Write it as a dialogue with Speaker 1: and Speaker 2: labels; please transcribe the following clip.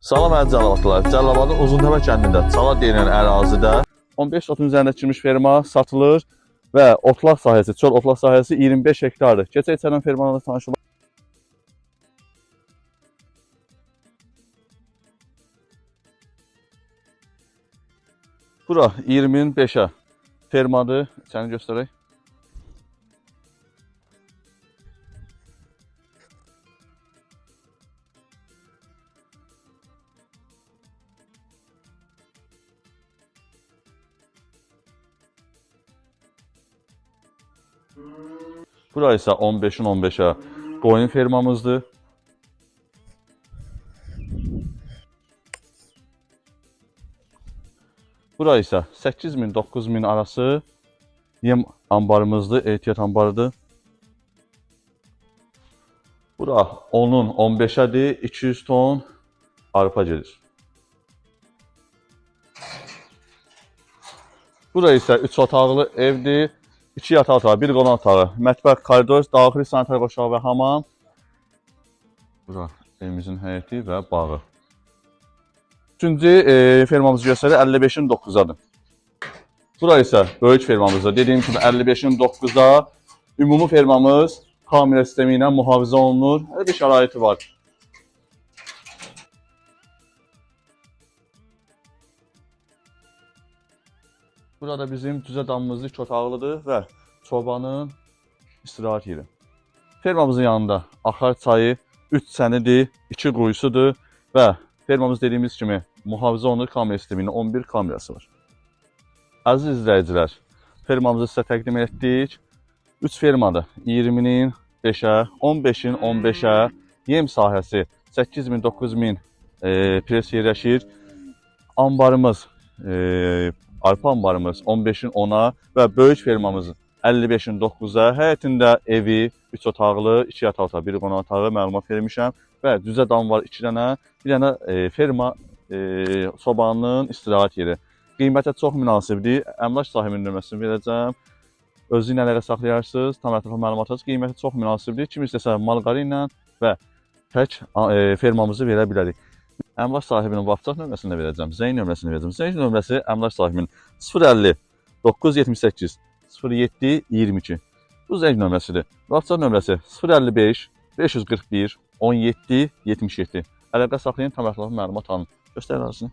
Speaker 1: Salam əziz Cəlilabadlılar. Cəlilabadın Uzuntepe kəndində Çala deyilən ərazidə 15 otun üzərində tikilmiş ferma satılır və otlaq sahəsi, çöl otlaq sahəsi 25 hektardır. Keçək içədən fermalarla tanışılır. Bura 25'ə fermadır. Səni göstərək. Bura isə 15'in 15'ə qoyun fermamızdır. Bura isə 8000-9000 arası yem ambarımızdır, ehtiyat ambarıdır. Bura 10'un 15'ədir, 200 ton arpa gedir. Bura isə 3 otaqlı evdir. 2 yataq otağı, 1 qonaq otağı, mətbəx, koridor, daxili sanitar qoşağı və hamam. Bura evimizin həyəti və bağı. Üçüncü fermamızı göstərir 55'in 9'adır. Bura isə böyük fermamızdır. Dediyim kimi 55'in 9'a ümumi fermamız kamera sistemi ilə mühafizə olunur. Hər bir şəraiti var. Burada bizim düzə damımız 2 otaqlıdır və çobanın istirahət yeri. Fermamızın yanında axar çayı 3 çənidir, 2 quyusudur və fermamız dediyimiz kimi mühafizə olunur kamera sisteminin 11 kamerası var. Əziz izləyicilər, fermamızı sizə təqdim etdik. 3 fermadır. 20'nin 5'ə, 15'in 15'ə, yem sahəsi 8000-9000 pres yerləşir. Ambarımız arpa ambarımız 15'in 10'a və böyük fermamız 55'in 9'a. Həyətində evi 3 otaqlı, 2 yataq otağı, 1 qonaq otağı məlumat vermişəm və düzə dam var 2 dənə, bir dənə ferma sobanın istirahət yeri. Qiymətə çox münasibdir. Əmlak sahibinin nömrəsini verəcəm. Özü ilə əlaqə saxlayarsınız. Tam ətraflı məlumat alacaq. Qiyməti çox münasibdir. Kim istəsə malqarı ilə və tək fermamızı verə bilərik. Əmlak sahibinin WhatsApp nömrəsini də verəcəm. Zəng nömrəsini verəcəm. Zəng nömrəsi əmlak sahibinin 050 978 07 22. Bu zəng nömrəsidir. WhatsApp nömrəsi 055 541 17 77. Əlaqə saxlayın, tam ətraflı məlumat alın. Göstər arasını.